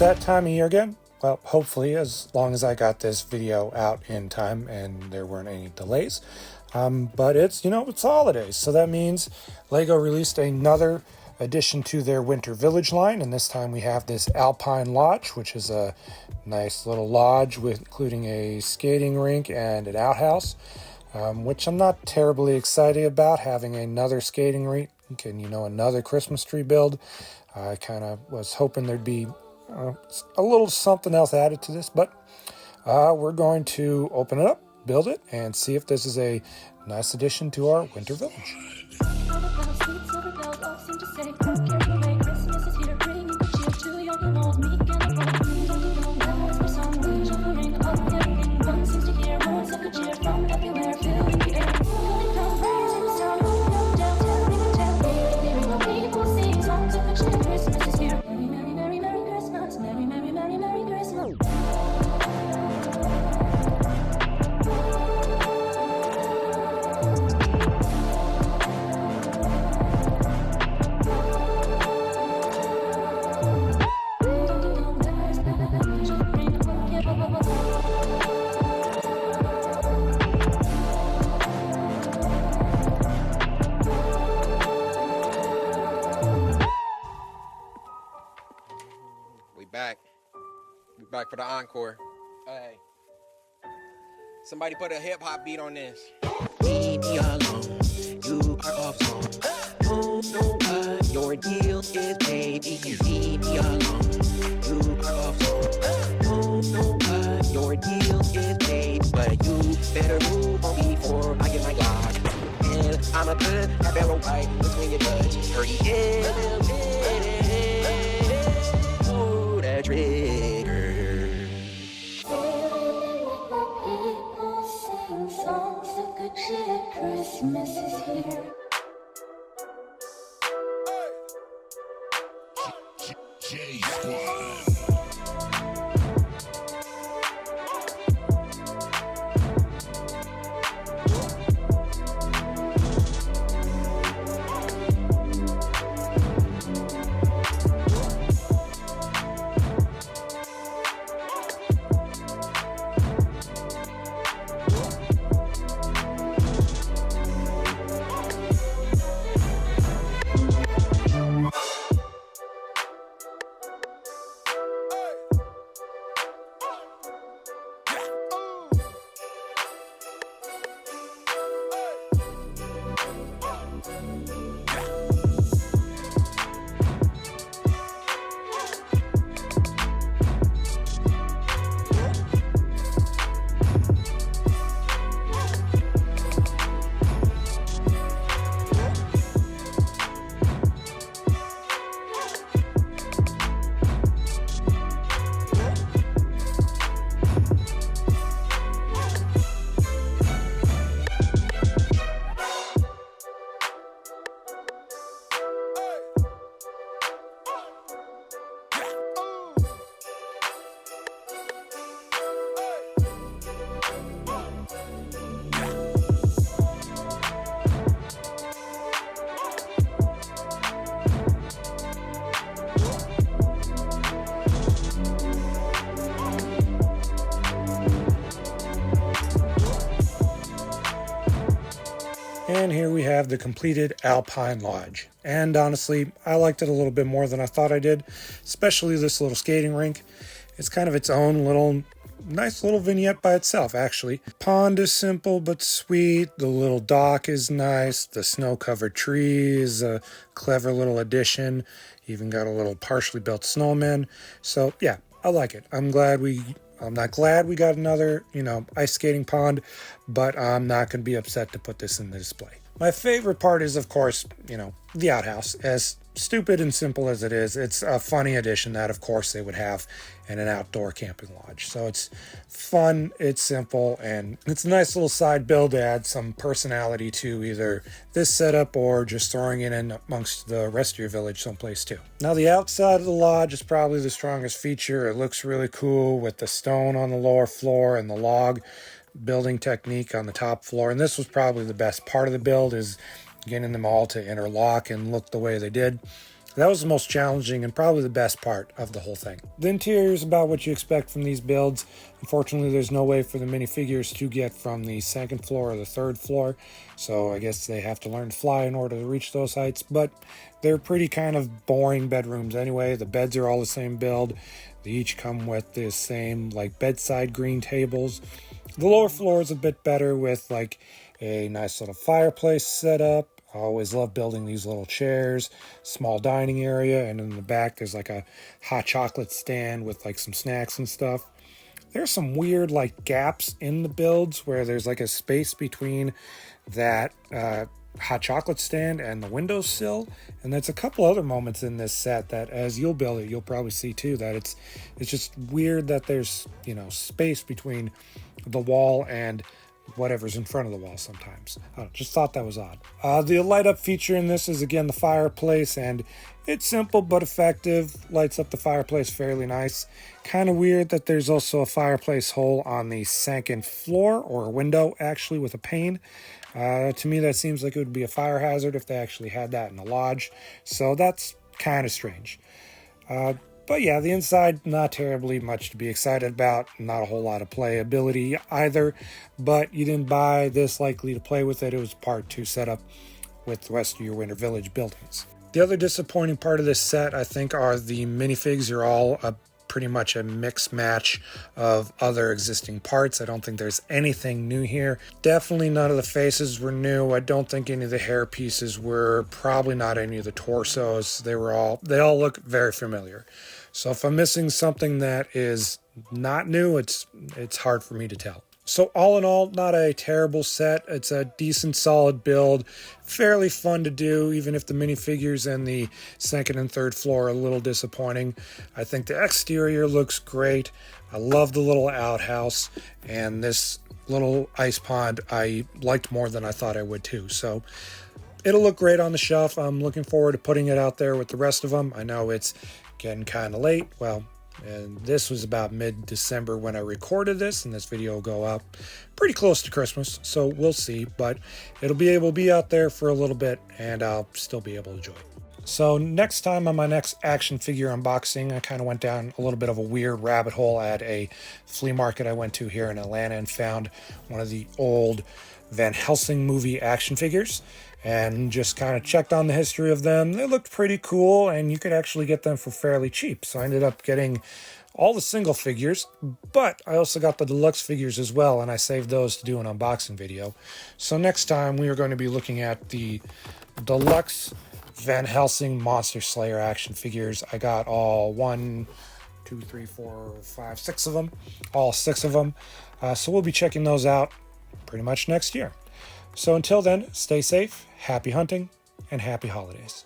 that time of year again. Well, hopefully, as long as I got this video out in time and there weren't any delays. But it's holidays, so that means LEGO released another addition to their Winter Village line, and this time we have this Alpine Lodge, which is a nice little lodge including a skating rink and an outhouse, which I'm not terribly excited about, having another skating rink and another Christmas tree build. I kind of was hoping there'd be a little something else added to this, but we're going to open it up, build it, and see if this is a nice addition to our Winter Village. We back for the encore. Hey, somebody put a hip hop beat on this. Leave me alone, you are off song. Don't know what your deal is, baby. Leave me alone, you are off song. Don't know what your deal is, baby. But you better move on before I get my God. And I'ma put a barrel right between your touch. 30 pull that trigger. Songs of good cheer, Christmas is here. J-Squad. And here we have the completed Alpine Lodge. And honestly, I liked it a little bit more than I thought I did, especially this little skating rink. It's kind of its own nice little vignette by itself, actually. Pond is simple but sweet. The little dock is nice. The snow-covered tree is a clever little addition. Even got a little partially built snowman. So yeah, I like it. I'm not glad we got another, ice skating pond, but I'm not going to be upset to put this in the display. My favorite part is, of course, the outhouse. As stupid and simple as it is, it's a funny addition that, of course, they would have in an outdoor camping lodge. So it's fun, it's simple, and it's a nice little side build to add some personality to either this setup or just throwing it in amongst the rest of your village someplace too. Now, the outside of the lodge is probably the strongest feature. It looks really cool with the stone on the lower floor and the log building technique on the top floor. And this was probably the best part of the build, is getting them all to interlock and look the way they did. That was the most challenging and probably the best part of the whole thing. The interior is about what you expect from these builds. Unfortunately, there's no way for the minifigures to get from the second floor or the third floor, so I guess they have to learn to fly in order to reach those heights, but they're pretty kind of boring bedrooms anyway. The beds are all the same build. They each come with the same like bedside green tables. The lower floor is a bit better with like a nice little fireplace set up. I always love building these little chairs, small dining area, and in the back there's like a hot chocolate stand with like some snacks and stuff. There's some weird like gaps in the builds where there's like a space between that hot chocolate stand and the windowsill, and there's a couple other moments in this set that as you'll build it you'll probably see too, that it's just weird that there's, you know, space between the wall and whatever's in front of the wall sometimes. I just thought that was odd. The light up feature in this is again the fireplace, and it's simple but effective. Lights up the fireplace fairly nice. Kind of weird that there's also a fireplace hole on the second floor, or a window actually with a pane. To me that seems like it would be a fire hazard if they actually had that in the lodge, so that's kind of strange. But yeah, the inside, not terribly much to be excited about. Not a whole lot of playability either, but you didn't buy this likely to play with it. It was part to set up with the rest of your Winter Village buildings. The other disappointing part of this set, I think, are the minifigs. Are all pretty much a mix match of other existing parts. I don't think there's anything new here. Definitely none of the faces were new. I don't think any of the hair pieces were. Probably not any of the torsos. They all look very familiar. So if I'm missing something that is not new, it's hard for me to tell. So all in all, not a terrible set. It's a decent, solid build. Fairly fun to do, even if the minifigures and the second and third floor are a little disappointing. I think the exterior looks great. I love the little outhouse, and this little ice pond I liked more than I thought I would too. So it'll look great on the shelf. I'm looking forward to putting it out there with the rest of them. I know it's getting kind of late. Well, and this was about mid-December when I recorded this, and this video will go up pretty close to Christmas, so we'll see, but it'll be able to be out there for a little bit, and I'll still be able to enjoy it. So next time on my next action figure unboxing, I kind of went down a little bit of a weird rabbit hole at a flea market I went to here in Atlanta and found one of the old Van Helsing movie action figures, and just kind of checked on the history of them. They looked pretty cool, and you could actually get them for fairly cheap. So I ended up getting all the single figures, but I also got the deluxe figures as well, and I saved those to do an unboxing video. So next time we are going to be looking at the deluxe Van Helsing Monster Slayer action figures. I got all 6 of them, all 6 of them. So we'll be checking those out pretty much next year. So until then, stay safe, happy hunting, and happy holidays.